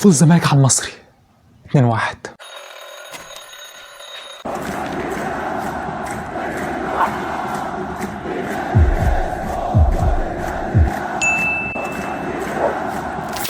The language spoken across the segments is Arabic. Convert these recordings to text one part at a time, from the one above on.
فوز الزمالك على المصري 2-1.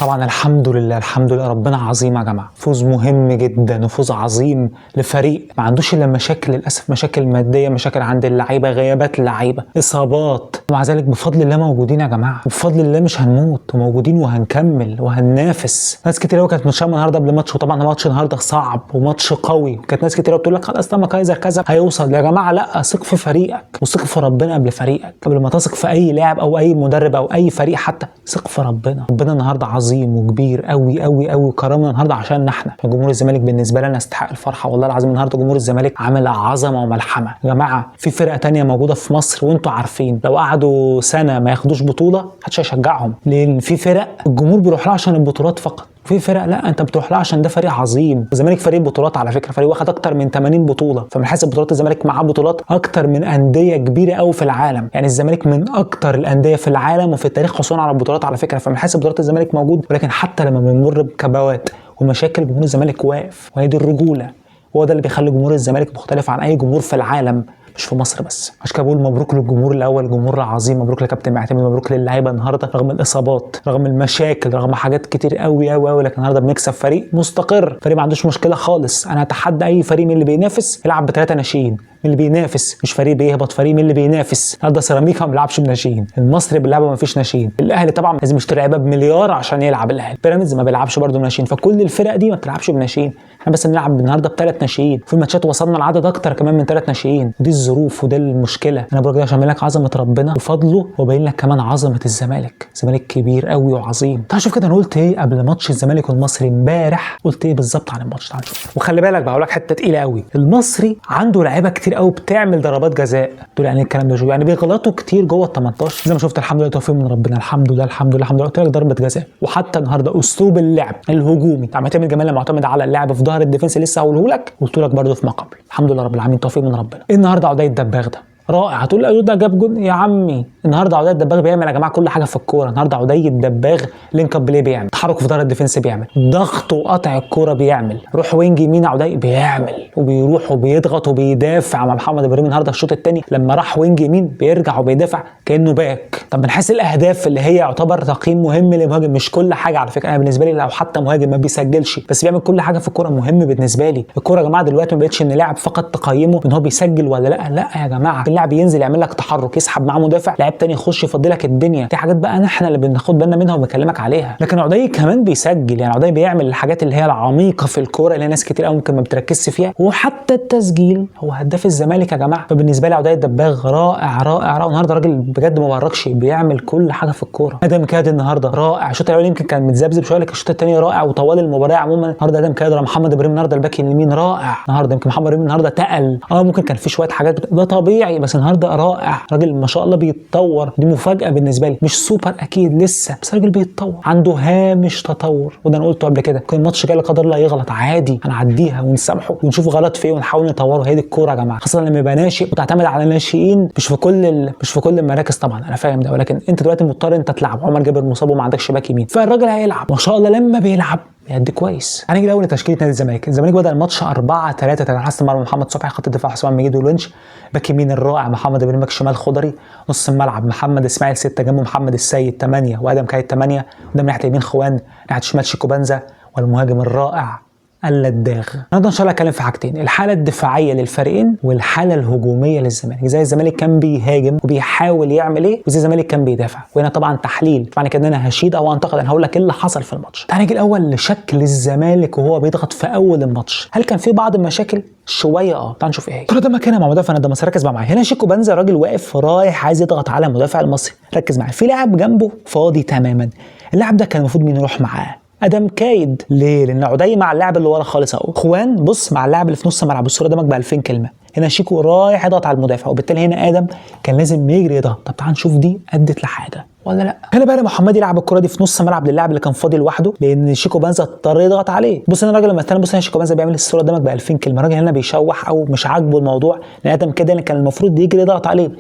طبعا الحمد لله ربنا عظيم يا جماعه، فوز مهم جدا وفوز عظيم لفريق ما عندوش الا مشاكل للاسف، مشاكل ماديه، مشاكل عند اللعيبه، غيابات اللعيبه، اصابات، ومع ذلك بفضل الله موجودين يا جماعه، وبفضل الله مش هنموت وموجودين وهنكمل وهننافس. ناس كتير قوي كانت متشائمه النهارده قبل الماتش، وطبعا ماتش النهارده صعب وماتش قوي، وكانت ناس كتير بتقول لك خلاص لما كايزر كذا هيوصل. يا جماعه لا، ثق في فريقك وثق في ربنا قبل فريقك، قبل ما تثق في اي لاعب او اي مدرب او اي فريق حتى، ثق في ربنا. ربنا النهارده عظيم وكبير قوي قوي قوي، وكرمنا النهارده عشان احنا جمهور الزمالك بالنسبه لنا يستحق الفرحه. والله العظيم النهارده جمهور الزمالك عامل عظمه وملحمه. يا جماعه في فرقه تانية موجوده في مصر وانتوا عارفين لو قعدوا سنه ما ياخدوش بطوله محدش هيشجعهم، لان في فرق الجمهور بيروح لها عشان البطولات فقط، في فرق لا، انت بتروح لها عشان ده فريق عظيم. الزمالك فريق بطولات على فكره، فريق واخد اكتر من 80 بطوله، فمن حيث بطولات الزمالك معاه بطولات اكتر من انديه كبيره قوي في العالم. يعني الزمالك من اكتر الانديه في العالم وفي التاريخ حصولا على البطولات على فكره، فمن حيث بطولات الزمالك موجود. ولكن حتى لما بنمر بكبوات ومشاكل جمهور الزمالك واقف، وهي دي الرجوله، هو ده اللي بيخلي جمهور الزمالك مختلف عن اي جمهور في العالم، مش في مصر بس. عشان كده بقول مبروك للجمهور الاول، الجمهور العظيم، مبروك لكابتن معتمد، مبروك للعيبه النهارده رغم الاصابات، رغم المشاكل، رغم حاجات كتير قوي قوي قوي، لكن النهارده بنكسب فريق مستقر، فريق ما عندوش مشكله خالص. انا اتحدى اي فريق من اللي بينافس يلعب بثلاثه ناشئين، من اللي بينافس، مش فريق بيهبط، فريق من اللي بينافس. النهارده سيراميكا ما بيلعبش بناشئين، المصري بيلعب ما فيش ناشئين، الاهلي طبعا لازم يشتري لعيبه بمليار عشان يلعب، الاهلي بيراميدز ما بيلعبش برده بناشئين، فكل الفرق دي ما بتلعبش بناشئين، احنا بس بنلعب النهارده بثلاث ناشئين، في ماتشات وصلنا لعدد اكتر كمان من ثلاث ناشئين. دي الظروف وده المشكله. انا بقول كده عشان لك عظمه ربنا وفضله، وباين لك كمان عظمه الزمالك. الزمالك كبير قوي وعظيم. تعال شوف كده انا قلت ايه قبل ماتش الزمالك والمصري امبارح، قلت ايه بالظبط عن الماتش. تعال نشوف. وخلي بالك بقول لك حته تقيله قوي، المصري عنده لعيبه كتير قوي بتعمل ضربات جزاء. تقول يعني الكلام ده شو؟ يعني بيغلطوا كتير جوه ال 18 زي ما شفت. الحمد لله توفيق من ربنا، الحمد لله الحمد لله الحمد لله. قلت لك ضربه جزاء. وحتى النهارده اسلوب اللعب الهجومي بتاع معتمد جمال معتمد على اللعب في ظهر الديفنس، لسه هقوله لك، قلت لك برده في ما قبل. الحمد لله رب العالمين، توفيق من ربنا. النهارده عدي الدباغ ده رائع. هتقول لي ده جاب جون يا عمي، النهارده عدي الدباغ بيعمل يا جماعه كل حاجه في الكوره. النهارده عدي الدباغ لينك اب بلاي بيعمل، تحرك في ظهر الديفنس بيعمل، ضغط وقطع الكوره بيعمل، روح وينج يمين عدي بيعمل، وبيروح وبيضغط وبيدافع مع محمد ابراهيم. النهارده الشوط الثاني لما راح وينج يمين بيرجع وبيدافع كانه باك. طب من حيث الاهداف اللي هي يعتبر تقييم مهم للمهاجم، مش كل حاجه على فكره. انا بالنسبه لي لو حتى مهاجم ما بيسجلش بس بيعمل كل حاجه في الكوره مهم بالنسبه لي. الكوره يا جماعه دلوقتي ما بقتش ان لاعب فقط تقيمه ان هو بيسجل ولا لا، لا يا جماعه، اللاعب ينزل يعمل لك تحرك، يسحب معاه مدافع، لاعب تاني يخش يفضي لك الدنيا. دي حاجات بقى احنا اللي بناخد بالنا منها وبكلمك عليها. لكن عدي كمان بيسجل، يعني عدي بيعمل الحاجات اللي هي العميقه في الكوره اللي ناس كتير قوي ممكن ما بتركزش فيها، وحتى التسجيل. هو هداف الزمالك يا جماعه. فبالنسبه لي عدي الدباغ رائع رائع رائع. النهارده راجل بجد ما بهرجش، بيعمل كل حاجه في الكوره. ادم كادر النهارده رائع. الشوط الاول يمكن كان متذبذب شويه، لكن الشوط الثاني رائع وطوال المباراه عموما. النهارده ادم كادر، محمد ابراهيم النهارده الباك اليمين رائع. النهارده يمكن محمد ابراهيم النهارده تقل، ممكن كان في شويه حاجات ده طبيعي، بس النهارده رائع. راجل ما شاء الله بيتطور، دي مفاجاه بالنسبه لي، مش سوبر اكيد لسه، بس راجل بيتطور، عنده هامش تطور. وده انا قلته قبل كده، كل ماتش جاي لا قدر الله يغلط عادي، هنعديها ونسامحه ونشوف غلط فيه ونحاول نطوره. هي دي الكوره يا جماعه، خاصه لما يبقى ناشئ وتعتمد على الناشئين، مش في كل المراكز طبعا، انا فاهم ده، ولكن انت دلوقتي مضطر انت تلعب. عمر جابر مصاب وما عندكش باك يمين، فالراجل هيلعب ما شاء الله. لما بيلعب بيأدي كويس. هنيجي الاول لتشكيله نادي الزمالك. الزمالك بدأ الماتش 4-3-3. حسن مرمى محمد صبحي، خط الدفاع حسام مجيد والونش، باك يمين الرائع محمد ابراهيم، باك شمال خضري، نص الملعب محمد اسماعيل 6، جنبه محمد السيد 8 وادم كايد 8، قدام ناحيه اليمين خوان، ناحيه الشمال شيكو بنزا، والمهاجم الرائع اللداغ. النهارده ان شاء الله هتكلم في حاجتين، الحاله الدفاعيه للفريقين والحاله الهجوميه للزمالك. ازاي الزمالك كان بيهاجم وبيحاول يعمل ايه، وازاي الزمالك كان بيدافع. وهنا طبعا تحليل، معنى كده ان انا هشيد او انتقد، انا هقول لك ايه اللي حصل في الماتش. تعالى نيجي الاول لشكل الزمالك وهو بيضغط في اول الماتش. هل كان في بعض المشاكل؟ شويه تعال نشوف ايه. ترى ده مكانها مع مدافع ده مصر، ركز معايا. هنا شيكو بنزا راجل واقف رايح عايز يضغط على المدافع المصري، ركز معايا، في لاعب جنبه فاضي تماما. اللاعب ده كان المفروض مين يروح معاه؟ ادم كايد. ليه؟ لان عدي مع اللاعب اللي ورا خالص اهو، خوان بص مع اللاعب اللي في نص الملعب. الصوره دمك ب 2000 كلمه. هنا شيكو رايح يضغط على المدافع، وبالتالي هنا ادم كان لازم يجري يضغط. طب تعال نشوف دي ادت لحاجه ولا لا. هنا بقى محمد يلعب الكره دي في نص ملعب للاعب اللي كان فاضي لوحده، لان شيكو بنزا اضطر يضغط عليه. بص هنا الراجل لما استنى، بص هنا شيكو بنزا بيعمل الصوره قدامك ب 2000 كلمه. الراجل هنا بيشوح او مش عاجبه الموضوع، لان ادم كده اللي كان المفروض يجري يضغط عليه،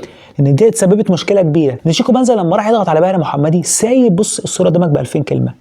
ان دي اتسببت مشكله كبيره. ان شيكو بنزا لما راح يضغط على بقى محمدي سايب، بص الصوره قدامك ب 2000 كلمه،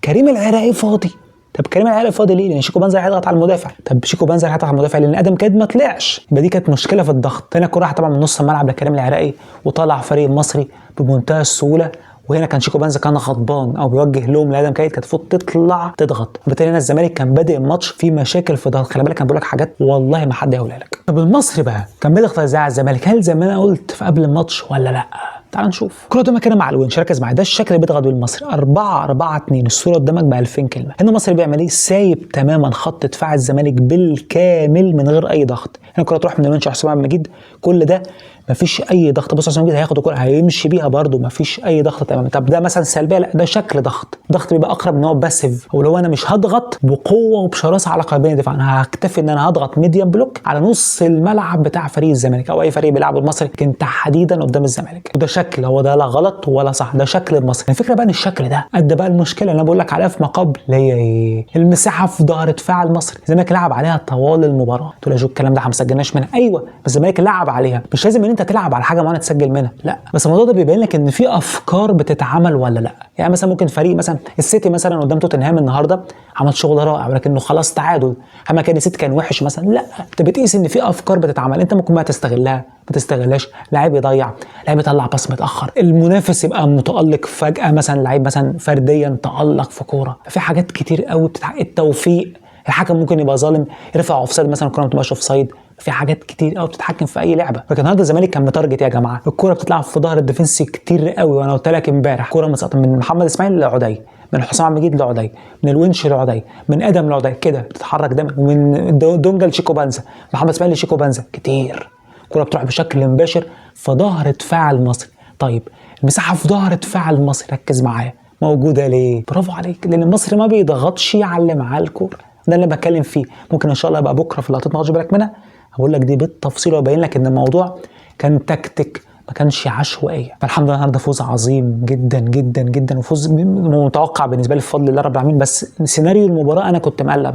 كريم العراقي فاضي طب كريم العراقي فاضي ليه؟ لان شيكو بنزر هيضغط على المدافع. طب شيكو بنزر هيضغط على المدافع لان ادم كاد ما طلعش، يبقى دي كانت مشكله في الضغط. تاني الكره راح طبعا من نص الملعب لكريم العراقي وطلع فريق المصري بمنتهى السهوله، وهنا كان شيكو بنزر كان غضبان او بيوجه لوم لادم كايد، كانت المفروض تطلع تضغط. وبالتالي هنا الزمالك كان بادئ الماتش في مشاكل في ضغط. خلي بالك كان بيقول لك حاجات والله ما حد هيقولها لك. طب المصري بقى كان بيضغط ازاي على الزمالك؟ هل زي ما انا قلت في قبل الماتش ولا لا؟ تعال نشوف. الكره قدامك كده مع الونش، ركز معايا، ده الشكل اللي بيضغط بيه المصري 4-4-2. الصوره قدامك ب 2000 كلمه. هنا المصري بيعمل ايه؟ سايب تماما خط دفاع الزمالك بالكامل من غير اي ضغط. هنا الكره تروح من الونش حسام عبد المجيد، كل ده مفيش اي ضغط. بص حسام عبد المجيد هياخد الكره هيمشي بيها برده، مفيش اي ضغط تماما. طب ده مثلا سلبيه؟ لا، ده شكل ضغط بيبقى اقرب ان هو باسيف، او لو انا مش هضغط بقوه وبشراسه على قلبين الدفاع، انا هكتفي ان انا هضغط ميديم بلوك على نص الملعب بتاع فريق الزمالك او اي فريق بيلعب المصري، لكن تحديدا قدام الزمالك. وده شكل، هو ده لا غلط ولا صح، ده شكل المصري. الفكره بقى ان الشكل ده ادى بقى المشكله اللي انا بقول لك عليها في ما قبل، اللي هي ايه؟ المساحه في ظهر دفاع المصري. الزمالك لعب عليها طوال المباراه. تقول يا جو الكلام ده ما سجلناش منها، ايوه بس الزمالك لعب عليها. مش لازم ان انت تلعب على حاجه معينه تسجل منها، لا، بس الموضوع ده بيبين لك ان في افكار بتتعمل ولا لا. يعني مثلا ممكن فريق مثلا السيتي مثلا قدام توتنهام النهارده عمل شغل رائع ولكنه خلاص تعادل، اما كان السيتي كان وحش مثلا، لا، انت بتقيس ان في افكار بتتعمل، انت ممكن ما تستغلها ما تستغلهاش، لاعب يضيع، لاعب يطلع باص متاخر، المنافس يبقى متالق فجاه، مثلا لعيب مثلا فرديا تالق في كوره. في حاجات كتير قوي التوفيق، الحكم ممكن يبقى ظالم يرفع اوفسايد مثلا، الكوره ما تبقاش اوفسايد. في حاجات كتير قوي بتتحكم في اي لعبه. لكن النهارده الزمالك كان متارجت يا جماعه، الكوره بتتلعب في ظهر الديفنس كتير قوي، وانا قلت لك امبارح كوره مسقطه من محمد اسماعيل لعدي، من حسام عبد المجيد لعدي، من الونش لعدي، من ادم لعدي، كده بتتحرك دايما، ومن دونجا لشيكو بنزا، محمد اسماعيل لشيكو بنزا، كتير الكوره بتروح بشكل مباشر في ظهر دفاع المصري. طيب المساحه في ظهر دفاع المصري، ركز معايا، موجوده ليه؟ برافو عليك، لان المصري ما بيضغطش على اللي معاه الكوره. ده اللي بتكلم فيه. ممكن ان شاء الله يبقى بكره في اللقطات ما تاخدش بالك منها، هقول لك دي بالتفصيل وابين لك ان الموضوع كان تكتيك ما كانش عشوائيه. فالحمد لله النهارده فوز عظيم جدا جدا جدا، وفوز متوقع بالنسبه لي بفضل الله رب العالمين. بس سيناريو المباراه انا كنت مقلق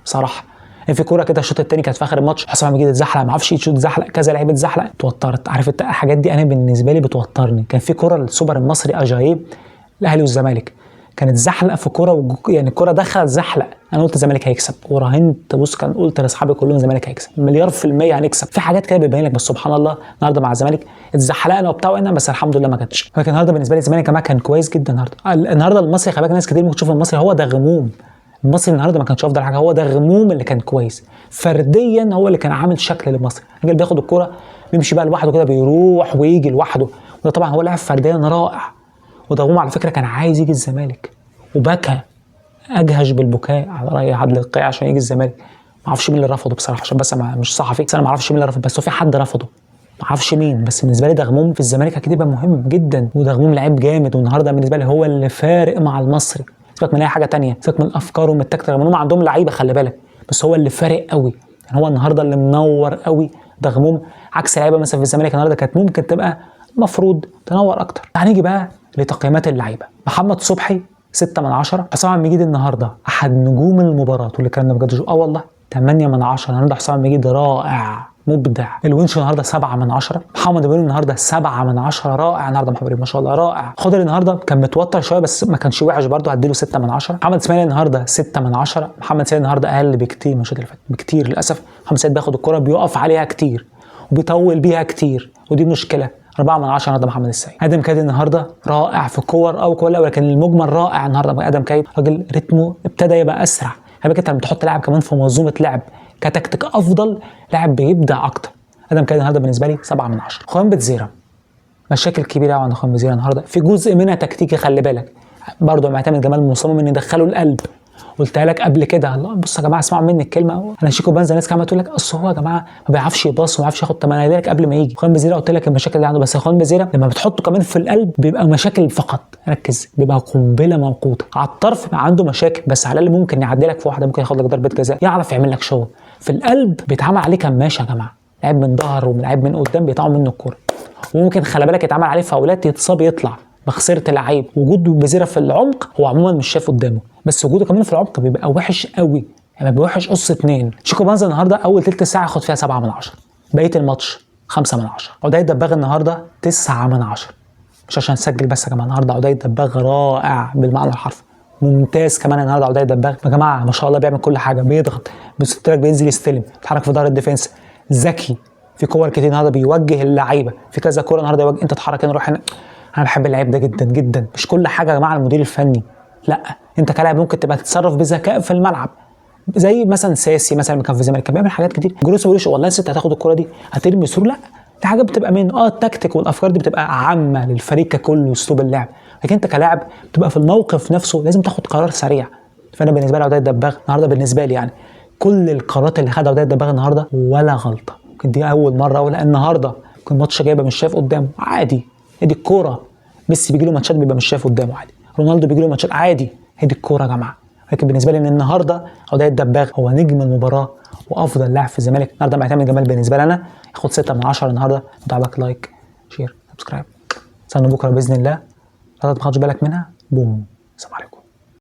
بصراحه. يعني في كوره كده الشوط الثاني كانت في اخر الماتش، حسام عبد المجيد اتزحلق، ما اعرفش يشوط، اتزحلق كذا لعيب اتزحلق، اتوترت. عارف انت الحاجات دي انا بالنسبه لي بتوترني. كان في كوره للسوبر المصري اجايب الاهلي والزمالك، كانت زحلق في كوره يعني الكوره دخلت زحلق، انا قلت الزمالك هيكسب وراهنت. بص كان قلت لاصحابي كلهم الزمالك هيكسب مليار في المية هنكسب. في حاجات كده بتبين لك، بس سبحان الله النهارده مع الزمالك اتزحلقنا وبتاع بس الحمد لله ما كانتش. لكن النهارده بالنسبه لي الزمالك كمان كان كويس جدا. النهارده المصري خلي بالك ناس كتير ممكن تشوف المصري هو ده غموم. المصري النهارده ما كانش افضل حاجه، هو ده غموم اللي كان كويس فرديا، هو اللي كان عامل شكل للمصري. الراجل بياخد الكوره بيمشي بقى لوحده كده، بيروح ويجي لوحده، وده طبعا هو لاعب فرديا رائع. وده غموم على فكره كان عايز يجي الزمالك وبكى، اجهش بالبكاء على راي عادل القيعي عشان يجي الزمالك. ما اعرفش مين اللي رفضه بصراحه، عشان بس مش صحفي، بس انا ما اعرفش مين اللي رفضه، بس هو في حد رفضه ما اعرفش مين. بس بالنسبه لي ده غموم في الزمالك اكيد يبقى مهم جدا، وده غموم لعيب جامد، والنهارده بالنسبه لي هو اللي فارق مع المصري. سيبك من اي حاجه ثانيه، سيبك من افكاره ومن التكتيك، رغم انهم عندهم لعيبه خلي بالك، بس هو اللي فارق قوي. يعني هو النهارده اللي منور قوي، ده غموم، عكس لعيبه مثلا في الزمالك النهارده كانت ممكن تبقى المفروض تنور اكتر. هنيجي بقى لتقييمات اللعيبه. محمد صبحي 6/10. حسام عبد المجيد النهارده احد نجوم المباراه، واللي كان بجد والله 8/10. النهارده حسام عبد المجيد رائع مبدع. الونش النهارده 7/10. محمد ابراهيم النهارده 7/10 رائع. النهارده محمد ابراهيم ما شاء الله رائع. خضر النهارده كان متوتر شويه بس ما كانش وحش برده، هديله 6/10. محمد اسماعيل النهارده 6/10. محمد سيد النهارده اقل بكتير من الشوط اللي فات بكتير للاسف. محمد سيد بياخد الكره بيقف عليها كتير وبيطول بيها كتير، ودي مشكله. 4/10 النهارده محمد السيد. ادم كايد النهارده رائع في كور او كور، ولكن المجمل رائع النهارده. ادم كايد راجل رتمه ابتدى يبقى اسرع. خلي بالك انت لما تحط لاعب كمان في منظومه لعب كتكتيك افضل، لاعب بيبدع اكتر. ادم كايد النهارده بالنسبه لي 7/10. خوان بتزيرة مشاكل كبيره قوي عند خوان بتزيرة النهارده، في جزء منها تكتيكي خلي بالك، برضه معتمد جمال مصمم ان يدخله القلب. قلتها لك قبل كده، الله بص يا جماعه اسمعوا مني الكلمه، انا شيكو بنزا ناس كمان تقول لك اصل هو يا جماعه ما بيعرفش يباص وما بيعرفش ياخد تمريرات لك قبل ما يجي. خوان بتزيرة قلت لك المشاكل اللي عنده، بس خوان بتزيرة لما بتحطه كمان في القلب بيبقى مشاكل فقط، ركز، بيبقى قنبله موقوته. على الطرف عنده مشاكل بس على الاقل ممكن يعدي لك في واحده، ممكن ياخد لك ضربه جزاء، يعرف يعمل لك شغل. في القلب بيتعمل عليه كماشه يا جماعه، لعيب من ظهر ولاعيب من قدام بيقطعوا منه الكوره، وممكن خلي بالك يتعمل عليه فاولات يتصاب يطلع بخسرت لعيب. وجود بزيرة في العمق هو عموما مش شايف قدامه، بس وجوده كمان في العمق بيبقى وحش قوي، يعني بيبقى وحش قص 2. شيكو بنزا النهارده اول تلت ساعه ياخد فيها 7/10، بقيه الماتش 5/10. عدي دباغ النهارده 9/10. مش عشان نسجل بس يا جماعه، النهارده عدي دباغ رائع بالمعنى الحرفي ممتاز كمان النهارده عودة الدباغ يا جماعه، ما شاء الله بيعمل كل حاجه، بيضغط، قلت لك بينزل يستلم، بيتحرك في ظهر الديفنس، ذكي في كور كتير النهارده، بيوجه اللعيبه في كذا كوره النهارده، يوجه انت اتحرك هنا روح هنا. انا بحب اللعيب ده جدا جدا. مش كل حاجه يا جماعه المدير الفني، لا انت كلاعب ممكن تبقى تتصرف بذكاء في الملعب، زي مثلا ساسي مثلا اللي كان في الزمالك كان بيعمل حاجات كتير. جروس بيقولش والله انت هتاخد الكوره دي هترمي سرور، لا دي حاجه بتبقى من التكتيك والافكار دي بتبقى عامه للفريق ككل واسلوب اللعب، لكن انت كلاعب بتبقى في الموقف نفسه لازم تاخد قرار سريع. فانا بالنسبه لي عودة الدباغ النهارده بالنسبه لي يعني كل القرارات اللي خدها عودة الدباغ النهارده ولا غلطه. ممكن دي اول مره اقول النهارده كان ماتش جايبه مش شايف قدامه عادي، هي دي الكوره. ميسي بيجي له ماتشات بيبقى مش شايف قدامه عادي، رونالدو بيجي له ماتشات عادي، هي دي الكوره يا جماعه. لكن بالنسبه لي ان النهارده عودة الدباغ هو نجم المباراه وافضل لاعب في الزمالك النهارده. معتمد جمال بالنسبه لي انا ياخد 6 من 10 النهارده. متابعك لايك شير سبسكرايب، استنوا بكره باذن الله. لا تاخدش بالك منها. بوم. السلام عليكم.